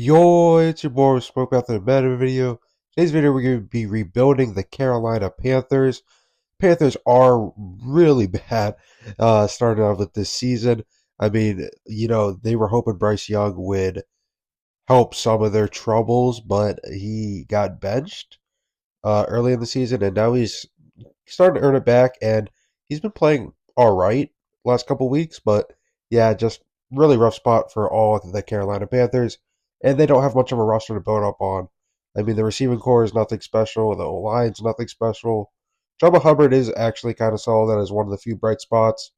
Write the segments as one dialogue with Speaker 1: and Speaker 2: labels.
Speaker 1: Yo, it's your boy Smoke out the Madden video. Today's video we're going to be rebuilding the Carolina Panthers. Panthers are really bad starting off with this season. I mean, they were hoping Bryce Young would help some of their troubles, but he got benched early in the season, and now he's starting to earn it back, and he's been playing all right last couple weeks, but yeah, just really rough spot for all of the Carolina Panthers, and they don't have much of a roster to build up on. I mean, the receiving core is nothing special, the line's nothing special. Chuba Hubbard is actually kind of solid. That is one of the few bright spots.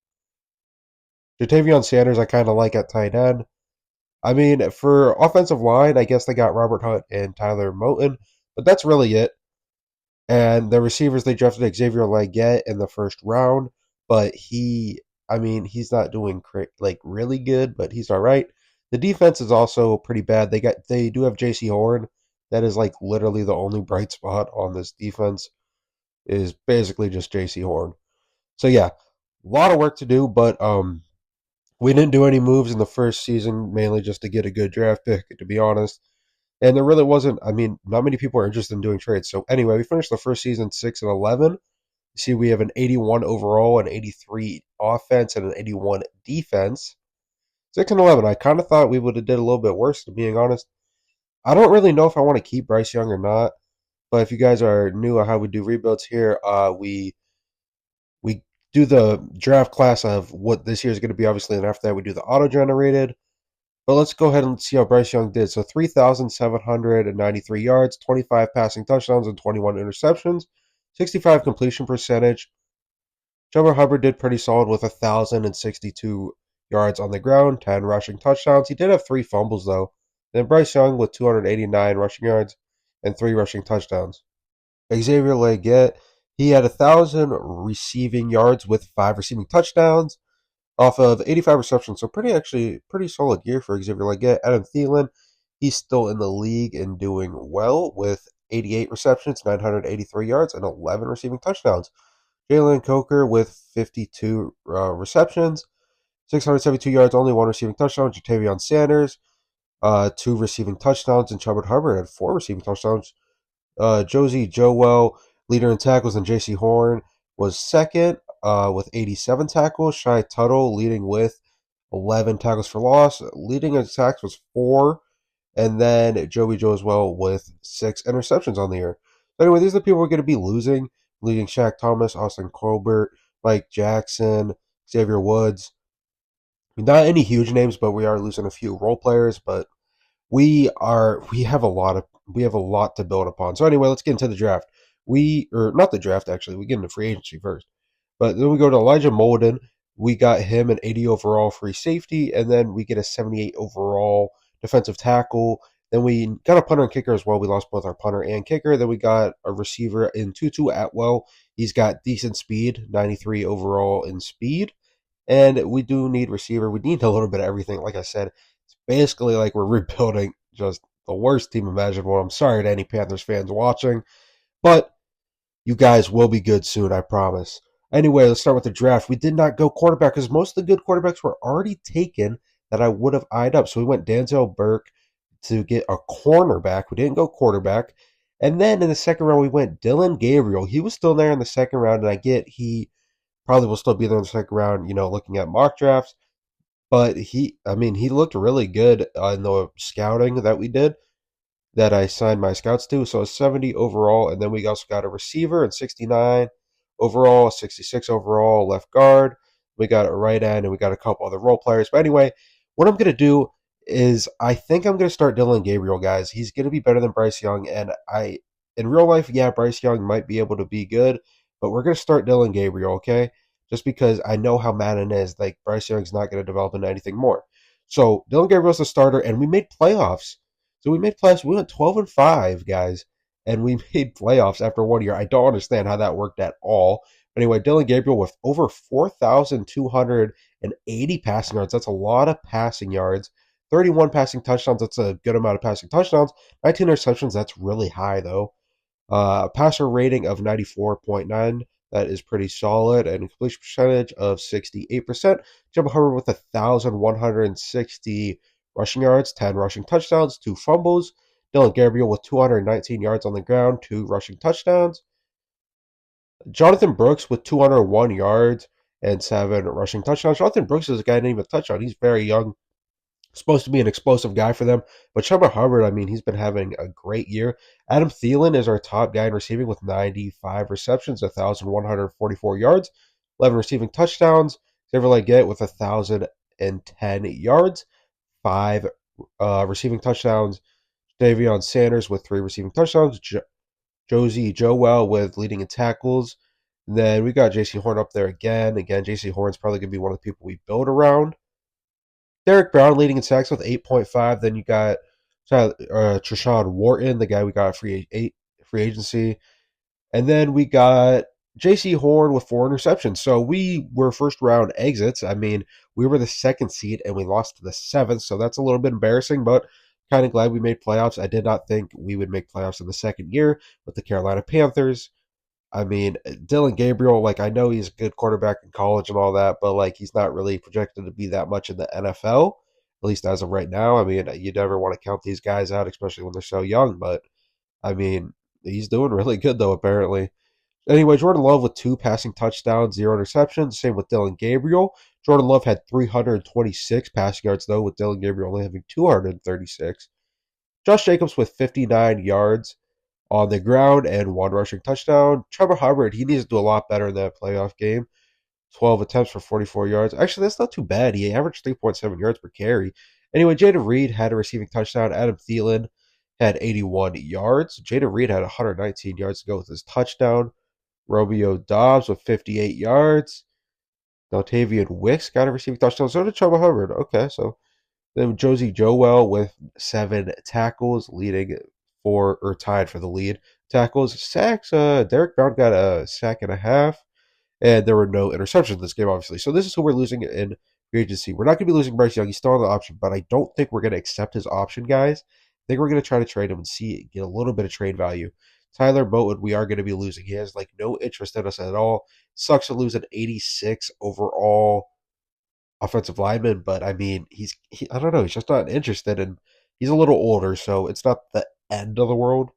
Speaker 1: Jatavion Sanders, I kind of like at tight end. I mean, for offensive line, I guess they got Robert Hunt and Tyler Moton, but that's really it. And the receivers, they drafted Xavier Leggett in the first round, but he's not doing like really good, but he's all right. The defense is also pretty bad. They do have J.C. Horn. That is like literally the only bright spot on this defense is basically just J.C. Horn. So yeah, a lot of work to do, but we didn't do any moves in the first season, mainly just to get a good draft pick, to be honest. And there really wasn't. I mean, not many people are interested in doing trades. So anyway, we finished the first season 6-11. You see, we have an 81 overall, an 83 offense, and an 81 defense. 6-11. I kind of thought we would have did a little bit worse, to being honest. I don't really know if I want to keep Bryce Young or not. But if you guys are new on how we do rebuilds here, we do the draft class of what this year is going to be, obviously, and after that we do the auto generated. But let's go ahead and see how Bryce Young did. So 3,793 yards, 25 passing touchdowns, and 21 interceptions, 65 completion percentage. Chuba Hubbard did pretty solid with 1,062 yards on the ground, 10 rushing touchdowns. He did have 3 fumbles, though. Then Bryce Young with 289 rushing yards and 3 rushing touchdowns. Xavier Leggett, he had 1,000 receiving yards with 5 receiving touchdowns off of 85 receptions. So pretty solid year for Xavier Leggett. Adam Thielen, he's still in the league and doing well with 88 receptions, 983 yards, and 11 receiving touchdowns. Jalen Coker with 52 receptions, 672 yards, only 1 receiving touchdown. Jatavion Sanders, 2 receiving touchdowns, and Chuba Hubbard had 4 receiving touchdowns. Josie Joel, leader in tackles, and J.C. Horn was second with 87 tackles. Shy Tuttle leading with 11 tackles for loss. Leading in sacks was 4. And then Joey Joe as well with 6 interceptions on the year. But anyway, these are the people we're going to be losing. Leading Shaq Thomas, Austin Colbert, Mike Jackson, Xavier Woods. Not any huge names, but we are losing a few role players. But we have a lot to build upon. So anyway, let's get into the draft. Or not the draft actually. We get into free agency first. But then we go to Elijah Molden. We got him an 80 overall free safety, and then we get a 78 overall defensive tackle. Then we got a punter and kicker as well. We lost both our punter and kicker. Then we got a receiver in Tutu Atwell. He's got decent speed, 93 overall in speed. And we do need receiver. We need a little bit of everything. Like I said, it's basically like we're rebuilding just the worst team imaginable. I'm sorry to any Panthers fans watching, but you guys will be good soon, I promise. Anyway, let's start with the draft. We did not go quarterback because most of the good quarterbacks were already taken that I would have eyed up. So we went Denzel Burke to get a cornerback. We didn't go quarterback. And then in the second round, we went Dylan Gabriel. He was still there in the second round, and I get he probably will still be there in the second round, looking at mock drafts. But he looked really good in the scouting that we did, that I signed my scouts to. So a 70 overall, and then we also got a receiver at 69 overall, 66 overall, left guard. We got a right end, and we got a couple other role players. But anyway, what I'm going to do is I think I'm going to start Dylan Gabriel, guys. He's going to be better than Bryce Young, and in real life, yeah, Bryce Young might be able to be good, but we're going to start Dylan Gabriel, okay? Just because I know how Madden is. Like, Bryce Young's not going to develop into anything more. So Dylan Gabriel's the starter, and we made playoffs. So we made playoffs. We went 12-5, guys, and we made playoffs after 1 year. I don't understand how that worked at all. But anyway, Dylan Gabriel with over 4,280 passing yards. That's a lot of passing yards. 31 passing touchdowns. That's a good amount of passing touchdowns. 19 interceptions. That's really high, though. Passer rating of 94.9. That is pretty solid. And completion percentage of 68%. Chuba Hubbard with 1,160 rushing yards, 10 rushing touchdowns, 2 fumbles. Dylan Gabriel with 219 yards on the ground, 2 rushing touchdowns. Jonathan Brooks with 201 yards and 7 rushing touchdowns. Jonathan Brooks is a guy I didn't even touch on. He's very young, supposed to be an explosive guy for them. But Chuba Hubbard, I mean, he's been having a great year. Adam Thielen is our top guy in receiving with 95 receptions, 1,144 yards, 11 receiving touchdowns. Xavier Leggett with 1,010 yards, 5 receiving touchdowns. Davion Sanders with 3 receiving touchdowns. Josie Joel with leading in tackles. And then we got JC Horn up there again. Again, JC Horn's probably going to be one of the people we build around. Derek Brown leading in sacks with 8.5. Then you got Treshawn Wharton, the guy we got free agency. And then we got JC Horn with 4 interceptions. So we were first round exits. I mean, we were the 2nd seed and we lost to the 7th. So that's a little bit embarrassing, but kind of glad we made playoffs. I did not think we would make playoffs in the 2nd year with the Carolina Panthers. I mean, Dylan Gabriel, like, I know he's a good quarterback in college and all that, but, like, he's not really projected to be that much in the NFL, at least as of right now. I mean, you never want to count these guys out, especially when they're so young, but, I mean, he's doing really good, though, apparently. Anyway, Jordan Love with 2 passing touchdowns, 0 interceptions. Same with Dylan Gabriel. Jordan Love had 326 passing yards, though, with Dylan Gabriel only having 236. Josh Jacobs with 59 yards on the ground and 1 rushing touchdown. Trevor Hubbard, he needs to do a lot better in that playoff game. 12 attempts for 44 yards. Actually, that's not too bad. He averaged 3.7 yards per carry. Anyway, Jaden Reed had a receiving touchdown. Adam Thielen had 81 yards. Jaden Reed had 119 yards to go with his touchdown. Romeo Dobbs with 58 yards. Daltavian Wicks got a receiving touchdown. So did Trevor Hubbard. Okay, so then Josie Joel with 7 tackles, leading for or tied for the lead. Tackles, sacks. Derek Brown got a sack and a half, and there were no interceptions in this game, obviously. So this is who we're losing in free agency. We're not going to be losing Bryce Young. He's still on the option, but I don't think we're going to accept his option, guys. I think we're going to try to trade him and get a little bit of trade value. Tyler Moton, we are going to be losing. He has like no interest in us at all. Sucks to lose an 86 overall offensive lineman, but I mean, I don't know, he's just not interested, and he's a little older, so it's not the end of the world.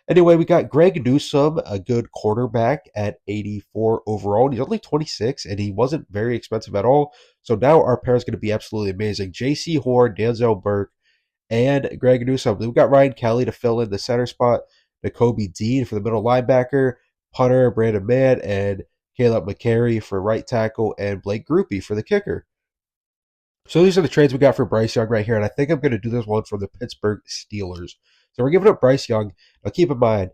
Speaker 1: Anyway, we got Greg Newsome, a good quarterback at 84 overall. He's only 26, and he wasn't very expensive at all. So now our pair is going to be absolutely amazing. J.C. Horn, Denzel Burke, and Greg Newsome. We've got Ryan Kelly to fill in the center spot, N'Kobe Dean for the middle linebacker, punter Brandon Mann, and Caleb McCary for right tackle, and Blake Groupie for the kicker. So these are the trades we got for Bryce Young right here, and I think I'm going to do this one for the Pittsburgh Steelers. So we're giving up Bryce Young. Now keep in mind,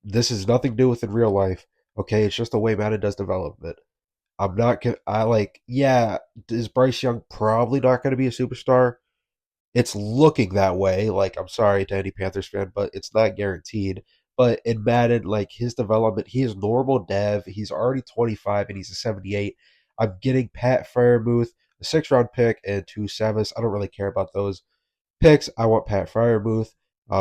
Speaker 1: this is nothing to do with in real life. Okay, it's just the way Madden does development. I'm not. I like. Yeah, is Bryce Young probably not going to be a superstar? It's looking that way. Like, I'm sorry to any Panthers fan, but it's not guaranteed. But in Madden, like his development, he is normal dev. He's already 25 and he's a 78. I'm getting Pat Freiermuth, a 6th round pick, and 2 7s. I don't really care about those picks. I want Pat Freiermuth.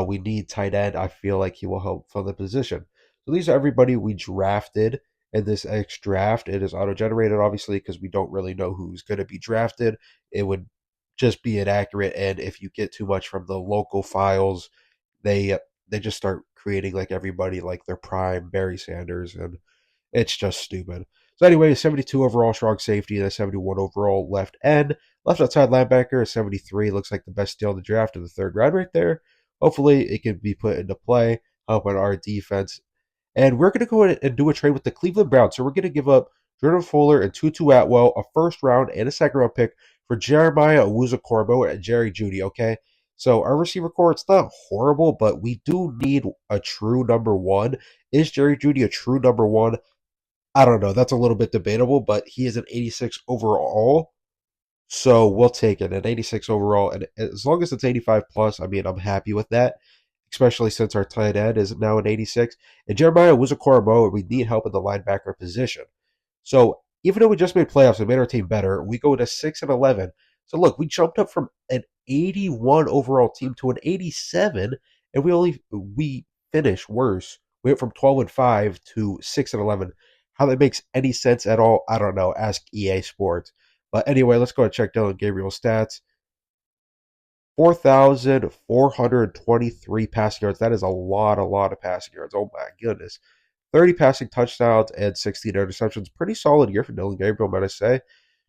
Speaker 1: We need tight end. I feel like he will help fill the position. So these are everybody we drafted in this X draft. It is auto generated, obviously, because we don't really know who's going to be drafted. It would just be inaccurate, and if you get too much from the local files, they just start creating like everybody like their prime Barry Sanders, and it's just stupid. So anyway, 72 overall strong safety and a 71 overall left end. Left outside linebacker, a 73 looks like the best steal in the draft in the 3rd round right there. Hopefully it can be put into play, helping our defense. And we're going to go ahead and do a trade with the Cleveland Browns. So we're going to give up Jordan Fuller and Tutu Atwell, a 1st round and a 2nd round pick for Jeremiah Owusu-Korbo and Jerry Jeudy, okay? So our receiver core, it's not horrible, but we do need a true number 1. Is Jerry Jeudy a true number 1? I don't know. That's a little bit debatable, but he is an 86 overall. So we'll take it, an 86 overall. And as long as it's 85 plus, I mean, I'm happy with that, especially since our tight end is now an 86. And Jeremiah was a Owusu-Korbo, we need help in the linebacker position. So even though we just made playoffs and made our team better, we go to 6-11. So look, we jumped up from an 81 overall team to an 87, and we finished worse. We went from 12-5 to 6-11. How that makes any sense at all, I don't know. Ask EA Sports. But anyway, let's go and check Dylan Gabriel's stats. 4,423 passing yards. That is a lot of passing yards. Oh my goodness. 30 passing touchdowns and 16 interceptions. Pretty solid year for Dylan Gabriel, might I say.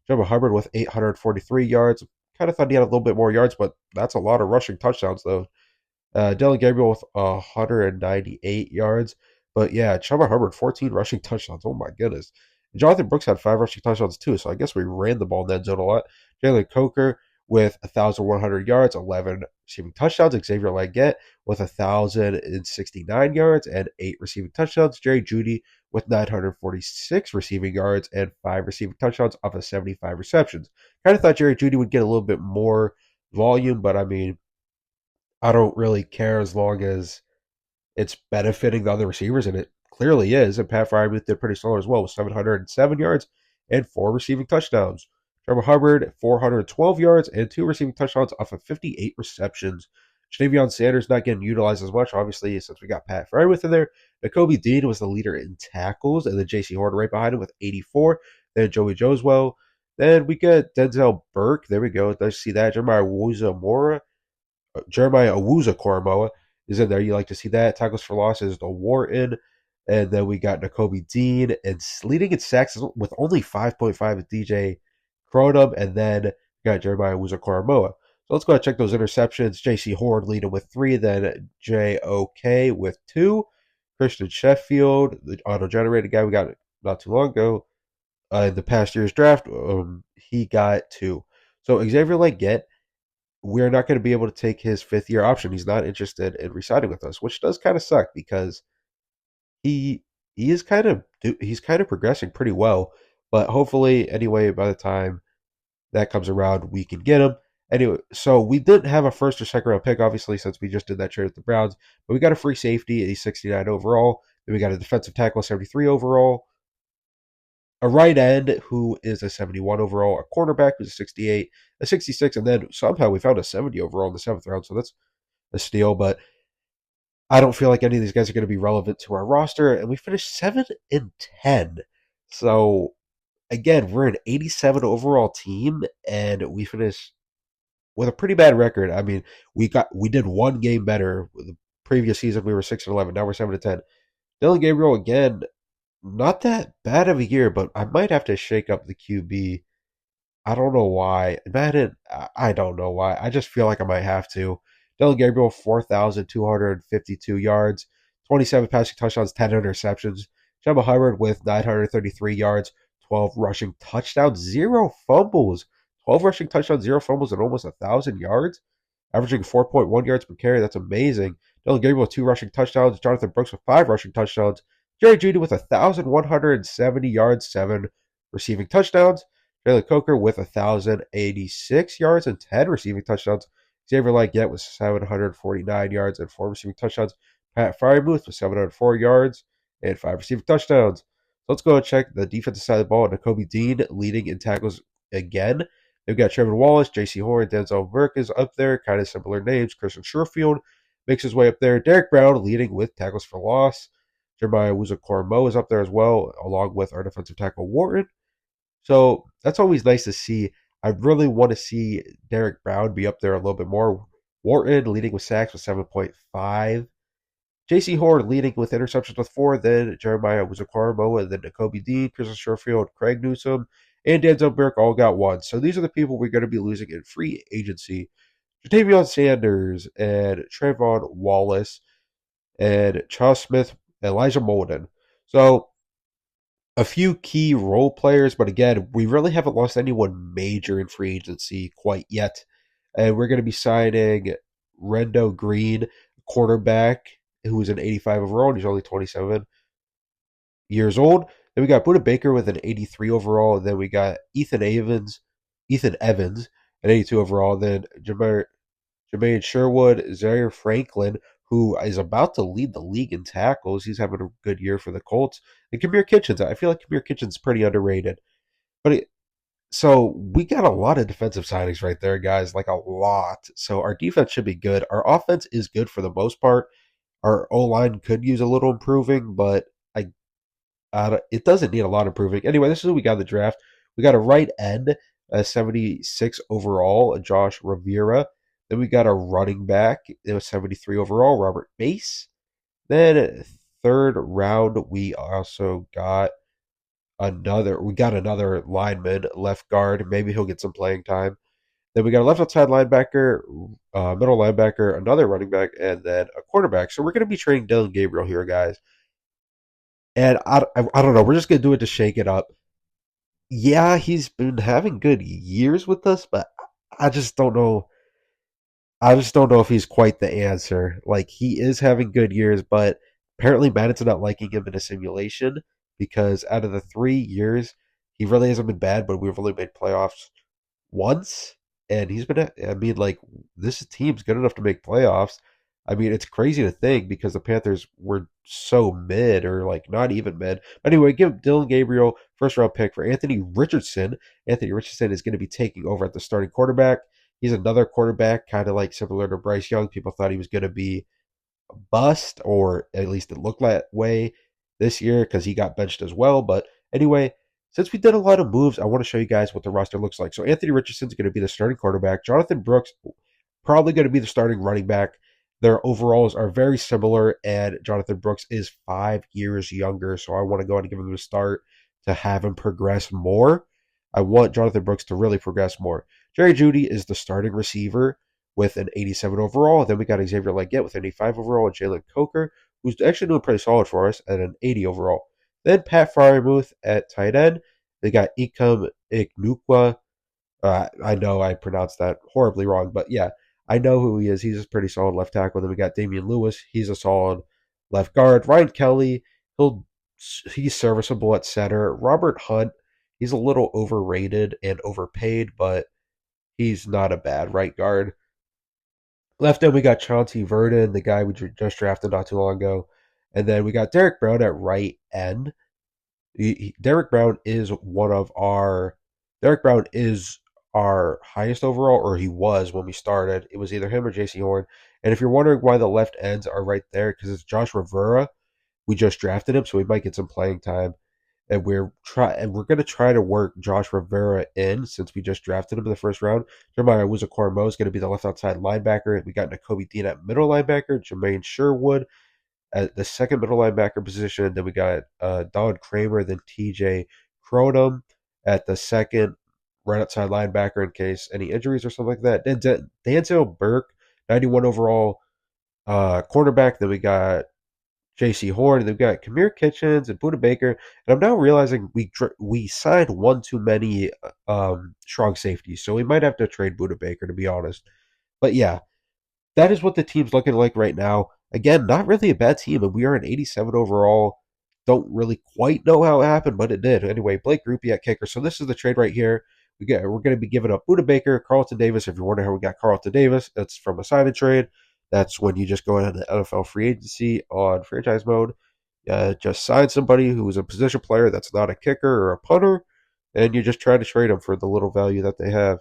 Speaker 1: Jumbo Hubbard with 843 yards. Kind of thought he had a little bit more yards, but that's a lot of rushing touchdowns, though. Dylan Gabriel with 198 yards. But yeah, Chuba Hubbard, 14 rushing touchdowns. Oh my goodness. Jonathan Brooks had 5 rushing touchdowns too, so I guess we ran the ball in that zone a lot. Jalen Coker with 1,100 yards, 11 receiving touchdowns. Xavier Leggett with 1,069 yards and 8 receiving touchdowns. Jerry Jeudy with 946 receiving yards and 5 receiving touchdowns off of 75 receptions. Kind of thought Jerry Jeudy would get a little bit more volume, but I mean, I don't really care as long as it's benefiting the other receivers, and it clearly is. And Pat Fryermuth did pretty solid as well with 707 yards and 4 receiving touchdowns. Trevor Hubbard, 412 yards and 2 receiving touchdowns off of 58 receptions. Jadavion Sanders not getting utilized as much, obviously, since we got Pat Fryermuth in there. Nakobe Dean was the leader in tackles, and then J.C. Horn right behind him with 84. Then Joey Joswell. Then we get Denzel Burke. There we go. Let's see that. Jeremiah Owusu-Koramoah is in there. You like to see that. Tackles for losses, the Wharton. And then we got Nakobe Dean. And leading in sacks with only 5.5 is DJ Cronum. And then we got Jeremiah Owusu-Koramoah. So let's go ahead and check those interceptions. J.C. Horn leading with 3. Then J.O.K. with 2. Christian Sheffield, the auto-generated guy we got not too long ago in the past year's draft, he got 2. So Xavier Leggett, we're not going to be able to take his 5th-year option. He's not interested in resigning with us, which does kind of suck because he's kind of progressing pretty well. But hopefully, anyway, by the time that comes around, we can get him. Anyway, so we didn't have a first or second round pick, obviously, since we just did that trade with the Browns. But we got a free safety, a 69 overall. Then we got a defensive tackle, 73 overall. A right end who is a 71 overall, a cornerback who's a 68, a 66, and then somehow we found a 70 overall in the 7th round, so that's a steal. But I don't feel like any of these guys are going to be relevant to our roster, and we finished 7-10. So again, we're an 87 overall team, and we finished with a pretty bad record. I mean, we did one game better. The previous season we were 6-11. Now we're 7-10. Dylan Gabriel again, not that bad of a year, but I might have to shake up the QB. I don't know why. Madden, I don't know why. I just feel like I might have to. Dylan Gabriel, 4,252 yards, 27 passing touchdowns, 10 interceptions. Jumbo Hubbard with 933 yards, 12 rushing touchdowns, 0 fumbles. 12 rushing touchdowns, 0 fumbles, and almost 1,000 yards. Averaging 4.1 yards per carry. That's amazing. Dylan Gabriel with 2 rushing touchdowns. Jonathan Brooks with 5 rushing touchdowns. Jerry Jeudy with 1,170 yards, 7 receiving touchdowns. Jalen Coker with 1,086 yards and 10 receiving touchdowns. Xavier Leggett with 749 yards and 4 receiving touchdowns. Pat Fryermuth with 704 yards and 5 receiving touchdowns. So let's go and check the defensive side of the ball. Nakobe Dean leading in tackles again. They've got Trevor Wallace, J.C. Horn, Denzel Burke is up there. Kind of similar names. Christian Sherfield makes his way up there. Derek Brown leading with tackles for loss. Jeremiah Owusu-Koramoah is up there as well, along with our defensive tackle Wharton. So that's always nice to see. I really want to see Derek Brown be up there a little bit more. Wharton leading with sacks with 7.5. J.C. Horn leading with interceptions with 4. Then Jeremiah Owusu-Koramoah, and then Nakobe Dean, Christian Sherfield, Craig Newsome, and Denzel Burke all got 1. So these are the people we're going to be losing in free agency. Jatavion Sanders and Trayvon Wallace and Charles Smith, Elijah Molden. So a few key role players, but again, we really haven't lost anyone major in free agency quite yet. And we're going to be signing Rendo Green, quarterback, who is an 85 overall, and he's only 27 years old. Then we got Buda Baker with an 83 overall, and then we got Ethan Evans, an 82 overall. Then Jermaine Sherwood, Zaire Franklin, who is about to lead the league in tackles. He's having a good year for the Colts. And Kamir Kitchens. I feel like Kamir Kitchens is pretty underrated. So we got a lot of defensive signings right there, guys, like a lot. So our defense should be good. Our offense is good for the most part. Our O-line could use a little improving, but it doesn't need a lot of improving. Anyway, this is what we got in the draft. We got a right end, a 76 overall, Josh Rivera. Then we got a running back. It was 73 overall, Robert Mace. Then third round, we got another lineman, left guard. Maybe he'll get some playing time. Then we got a left outside linebacker, middle linebacker, another running back, and then a quarterback. So we're going to be trading Dylan Gabriel here, guys. And I don't know. We're just going to do it to shake it up. Yeah, he's been having good years with us, but I just don't know. I just don't know if he's quite the answer. Like, he is having good years, but apparently Madden's not liking him in a simulation because out of the 3 years, he really hasn't been bad, but we've only made playoffs once, and he's been. I mean, like, this team's good enough to make playoffs. I mean, it's crazy to think because the Panthers were so mid or like not even mid. Anyway, give Dylan Gabriel first round pick for Anthony Richardson. Anthony Richardson is going to be taking over at the starting quarterback. He's another quarterback, kind of like similar to Bryce Young. People thought he was going to be a bust, or at least it looked that way this year because he got benched as well. But anyway, since we did a lot of moves, I want to show you guys what the roster looks like. So Anthony Richardson's going to be the starting quarterback. Jonathan Brooks probably going to be the starting running back. Their overalls are very similar, and Jonathan Brooks is 5 years younger. So I want to go ahead and give him a start to have him progress more. I want Jonathan Brooks to really progress more. Jerry Jeudy is the starting receiver with an 87 overall. Then we got Xavier Legette with an 85 overall, and Jalen Coker, who's actually doing pretty solid for us, at an 80 overall. Then Pat Fryermuth at tight end. They got Ikem Iknukwa. I know I pronounced that horribly wrong, but yeah, I know who he is. He's a pretty solid left tackle. Then we got Damian Lewis. He's a solid left guard. Ryan Kelly, he's serviceable at center. Robert Hunt, he's a little overrated and overpaid, but he's not a bad right guard. Left end, we got Chauncey Verdon, the guy we just drafted not too long ago. And then we got Derek Brown at right end. Derek Brown is our highest overall, or he was when we started. It was either him or JC Horn. And if you're wondering why the left ends are right there, because it's Josh Rivera. We just drafted him, so we might get some playing time. And we're going to try to work Josh Rivera in since we just drafted him in the first round. Jeremiah Wuzakormo is going to be the left outside linebacker. We got Nakobe Dean at middle linebacker, Jermaine Sherwood at the second middle linebacker position. Then we got Don Kramer, then TJ Cronum at the second right outside linebacker in case any injuries or something like that. Then Denzel Burke, 91 overall cornerback. Then we got J.C. Horn, and they've got Kamir Kitchens and Buda Baker. And I'm now realizing we signed one too many strong safeties, so we might have to trade Buda Baker, to be honest. But yeah, that is what the team's looking like right now. Again, not really a bad team, and we are an 87 overall. Don't really quite know how it happened, but it did. Anyway, Blake Grupe at kicker. So this is the trade right here. We're going to be giving up Buda Baker, Carlton Davis. If you're wondering how we got Carlton Davis, that's from a sign and trade. That's when you just go into the NFL free agency on franchise mode. Just sign somebody who is a position player that's not a kicker or a punter, and you just try to trade them for the little value that they have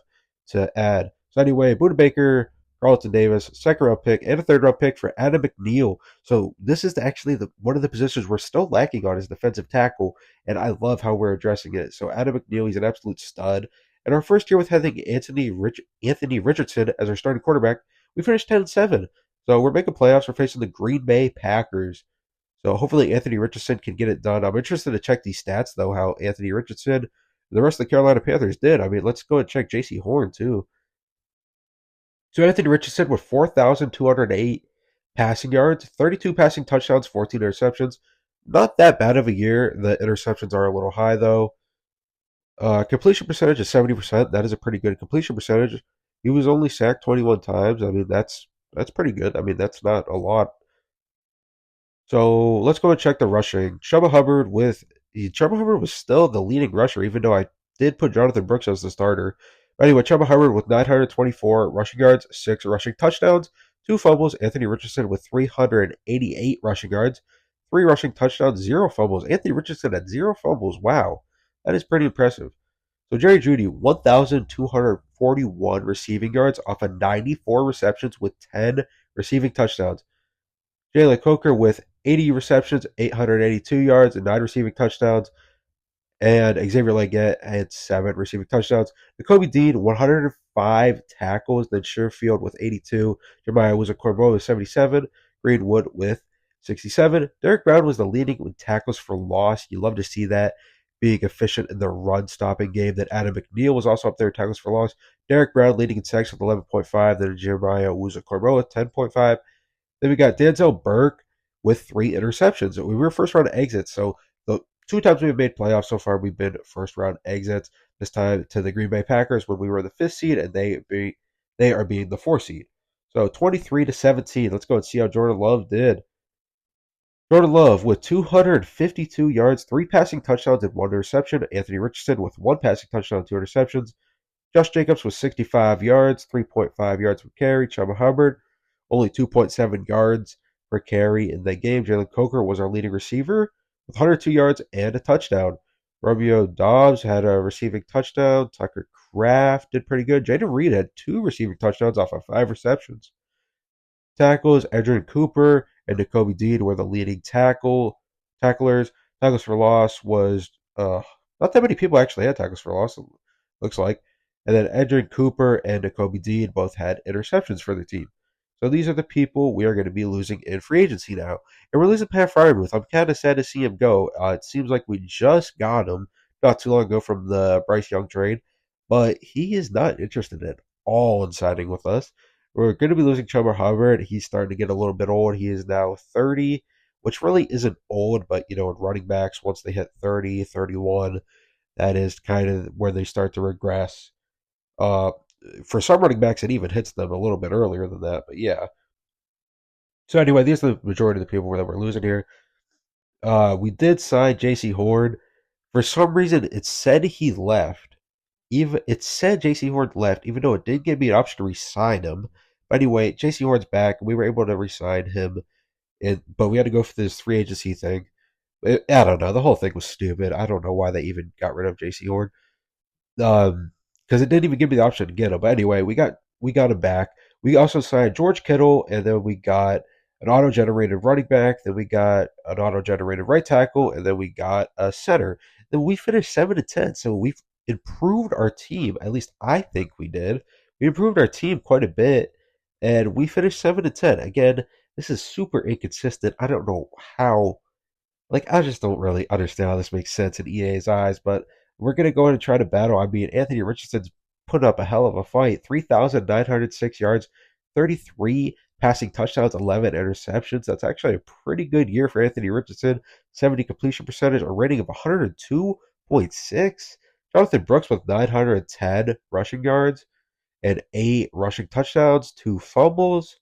Speaker 1: to add. So anyway, Buda Baker, Carlton Davis, second round pick, and a third round pick for Adam McNeil. So this is actually one of the positions we're still lacking on is defensive tackle, and I love how we're addressing it. So Adam McNeil, he's an absolute stud. And our first year with having Anthony Richardson as our starting quarterback, we finished 10-7. So we're making playoffs. We're facing the Green Bay Packers. So hopefully Anthony Richardson can get it done. I'm interested to check these stats, though, how Anthony Richardson and the rest of the Carolina Panthers did. I mean, let's go and check J.C. Horn, too. So Anthony Richardson with 4,208 passing yards, 32 passing touchdowns, 14 interceptions. Not that bad of a year. The interceptions are a little high, though. Completion percentage is 70%. That is a pretty good completion percentage. He was only sacked 21 times. I mean, that's pretty good. I mean, that's not a lot. So let's go and check the rushing. Chuba Hubbard was still the leading rusher, even though I did put Jonathan Brooks as the starter. But anyway, Chuba Hubbard with 924 rushing yards, 6 rushing touchdowns, 2 fumbles. Anthony Richardson with 388 rushing yards, 3 rushing touchdowns, 0 fumbles. Anthony Richardson had 0 fumbles. Wow, that is pretty impressive. So Jerry Jeudy, 1,241 receiving yards off of 94 receptions with 10 receiving touchdowns. Jalen Coker with 80 receptions, 882 yards, and 9 receiving touchdowns. And Xavier Leggett had 7 receiving touchdowns. Nakobe Dean, 105 tackles. Then Sherfield with 82. Jeremiah was a Corbeau with 77. Greenwood with 67. Derek Brown was the leading with tackles for loss. You love to see that, being efficient in the run stopping game. Then Adam McNeil was also up there, tackles for loss. Derek Brown leading in sacks with 11.5. Then Jeremiah was a Corbeau with 10.5. Then we got Denzel Burke with 3 interceptions. We were first round exits, so the 2 times we've made playoffs so far, we've been first round exits. This time to the Green Bay Packers when we were the 5th seed, and they are being the 4th seed. So 23-17. Let's go and see how Jordan Love did. Jordan Love with 252 yards, 3 passing touchdowns, and 1 interception. Anthony Richardson with 1 passing touchdown, 2 interceptions. Josh Jacobs with 65 yards, 3.5 yards per carry. Chama Hubbard, only 2.7 yards per carry in that game. Jalen Coker was our leading receiver with 102 yards and a touchdown. Romeo Dobbs had a receiving touchdown. Tucker Kraft did pretty good. Jaden Reed had 2 receiving touchdowns off of 5 receptions. Tackles, Edgerrin Cooper and Nakobe Dean were the leading tacklers. Tackles for loss was not that many people actually had tackles for loss, looks like. And then Edgerrin Cooper and Nakobe Dean both had interceptions for the team. So these are the people we are going to be losing in free agency now. And we're losing Pat Fryermuth. I'm kind of sad to see him go. It seems like we just got him not too long ago from the Bryce Young trade, but he is not interested at all in signing with us. We're going to be losing Chuba Hubbard. He's starting to get a little bit old. He is now 30, which really isn't old, but, in running backs, once they hit 30, 31, that is kind of where they start to regress. Uh, for some running backs, it even hits them a little bit earlier than that, but yeah. So anyway, these are the majority of the people that we're losing here. We did sign J.C. Horn. For some reason, it said he left. Even it said J.C. Horn left, even though it did give me an option to re-sign him. But anyway, J.C. Horn's back. We were able to re-sign him, but we had to go for this free agency thing. I don't know. The whole thing was stupid. I don't know why they even got rid of J.C. Horn. Because it didn't even give me the option to get him. But anyway, we got him back. We also signed George Kittle, and then we got an auto-generated running back. Then we got an auto-generated right tackle, and then we got a center. Then we finished 7-10. So we've improved our team. At least I think we did. We improved our team quite a bit, and we finished 7-10. Again, this is super inconsistent. I don't know how. I just don't really understand how this makes sense in EA's eyes, but we're going to go in and try to battle. I mean, Anthony Richardson's put up a hell of a fight. 3,906 yards, 33 passing touchdowns, 11 interceptions. That's actually a pretty good year for Anthony Richardson. 70 completion percentage, a rating of 102.6. Jonathan Brooks with 910 rushing yards and 8 rushing touchdowns, 2 fumbles.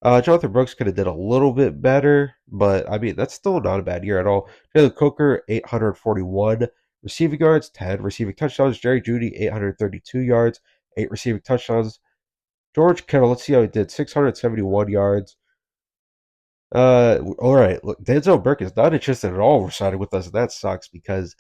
Speaker 1: Jonathan Brooks could have did a little bit better, but I mean that's still not a bad year at all. Jalen Coker, 841 receiving yards, 10 receiving touchdowns. Jerry Jeudy, 832 yards, 8 receiving touchdowns. George Kittle, let's see how he did, 671 yards. All right, look, Denzel Burke is not interested at all resigning with us, and that sucks because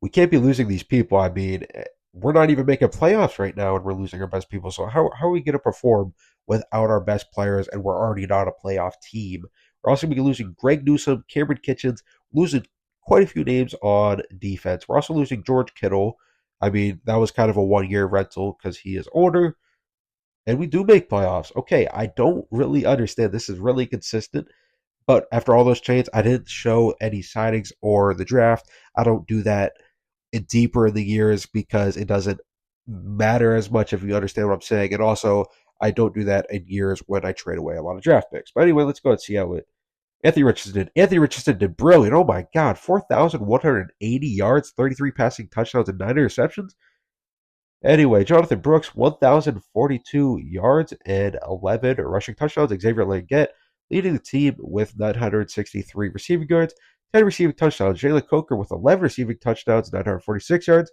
Speaker 1: we can't be losing these people. I mean, we're not even making playoffs right now, and we're losing our best people. So how are we going to perform without our best players, and we're already not a playoff team? We're also going to be losing Greg Newsome, Cameron Kitchens, losing quite a few names on defense. We're also losing George Kittle. I mean, that was kind of a one-year rental because he is older, and we do make playoffs. Okay, I don't really understand. This is really consistent. But after all those trades, I didn't show any signings or the draft. I don't do that deeper in the years because it doesn't matter as much if you understand what I'm saying. And also, I don't do that in years when I trade away a lot of draft picks. But anyway, let's go and see how it. Anthony Richardson did. Anthony Richardson did brilliant. Oh my God, 4,180 yards, 33 passing touchdowns, and 9 interceptions. Anyway, Jonathan Brooks, 1,042 yards and 11 rushing touchdowns. Xavier Leggett leading the team with 963 receiving yards, 10 receiving touchdowns. Jalen Coker with 11 receiving touchdowns, 946 yards.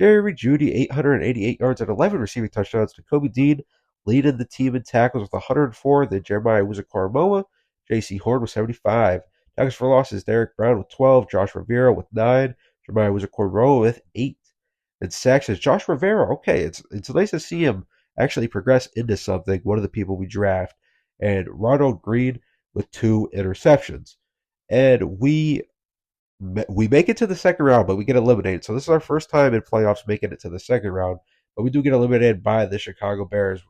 Speaker 1: Jerry Jeudy, 888 yards and 11 receiving touchdowns. Nakobe Dean leading the team in tackles with 104. Then Jeremiah Owusu-Koramoah. J.C. Horn with 75. Tackles for losses, Derek Brown with 12. Josh Rivera with 9. Jeremiah Owusu-Koramoah with 8. And sacks is Josh Rivera. Okay, it's nice to see him actually progress into something. One of the people we draft. And Ronald Green with 2 interceptions. And we We make it to the second round, but we get eliminated. So this is our first time in playoffs making it to the second round, but we do get eliminated by the Chicago Bears.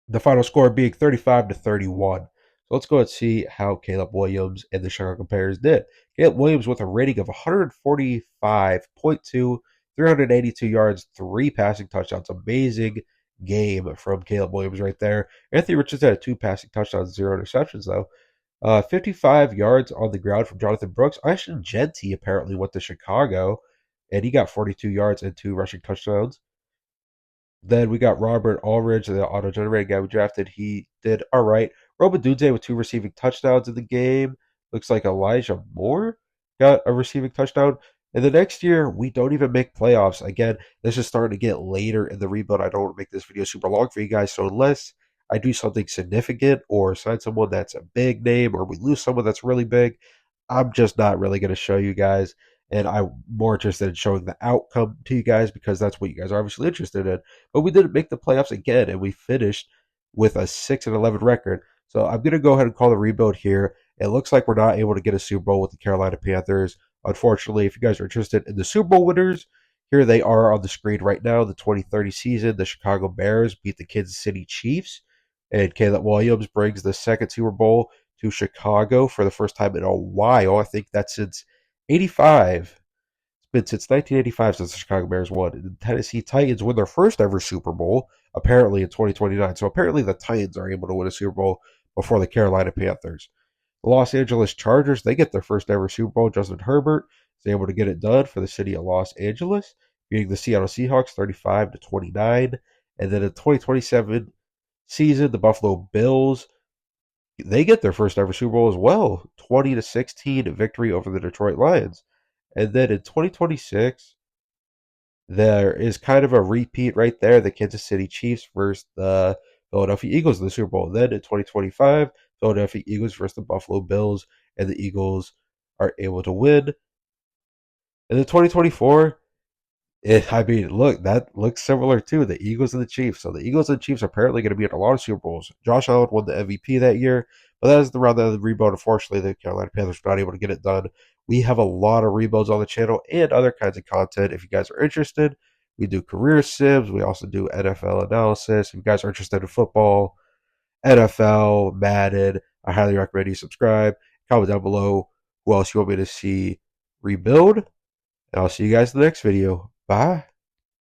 Speaker 1: The final score being 35-31. So let's go and see how Caleb Williams and the Chicago Bears did. Caleb Williams with a rating of 145.2, 382 yards, 3 passing touchdowns. Amazing game from Caleb Williams right there. Anthony Richardson had 2 passing touchdowns, 0 interceptions though. 55 yards on the ground from Jonathan Brooks. Ashton Genty apparently went to Chicago, and he got 42 yards and 2 rushing touchdowns. Then we got Robert Ulrich, the auto-generated guy we drafted. He did all right. Robert Dunze with 2 receiving touchdowns in the game. Looks like Elijah Moore got a receiving touchdown. And the next year, we don't even make playoffs. Again, this is starting to get later in the rebuild. I don't want to make this video super long for you guys. So unless I do something significant or sign someone that's a big name or we lose someone that's really big, I'm just not really going to show you guys. And I'm more interested in showing the outcome to you guys because that's what you guys are obviously interested in. But we didn't make the playoffs again, and we finished with a 6-11 record. So I'm going to go ahead and call the rebuild here. It looks like we're not able to get a Super Bowl with the Carolina Panthers. Unfortunately, if you guys are interested in the Super Bowl winners, here they are on the screen right now. The 2030 season, the Chicago Bears beat the Kansas City Chiefs, and Caleb Williams brings the second Super Bowl to Chicago for the first time in a while. I think that's since 85. It's been since 1985 since the Chicago Bears won. And the Tennessee Titans win their first ever Super Bowl, apparently in 2029. So apparently the Titans are able to win a Super Bowl before the Carolina Panthers. The Los Angeles Chargers, they get their first ever Super Bowl. Justin Herbert is able to get it done for the city of Los Angeles, beating the Seattle Seahawks 35-29. And then in 2027 season, the Buffalo Bills, they get their first ever Super Bowl as well, 20-16 victory over the Detroit Lions. And then in 2026, there is kind of a repeat right there, the Kansas City Chiefs versus the Philadelphia Eagles in the Super Bowl. Then in 2025, Philadelphia Eagles versus the Buffalo Bills, and the Eagles are able to win. And then 2024, look, that looks similar too. The Eagles and the Chiefs. So the Eagles and the Chiefs are apparently going to be in a lot of Super Bowls. Josh Allen won the MVP that year, but that is the round of the rebuild. Unfortunately, the Carolina Panthers were not able to get it done. We have a lot of rebuilds on the channel and other kinds of content. If you guys are interested, we do career sims. We also do NFL analysis. If you guys are interested in football, NFL, Madden, I highly recommend you subscribe. Comment down below who else you want me to see rebuild. And I'll see you guys in the next video. Bye.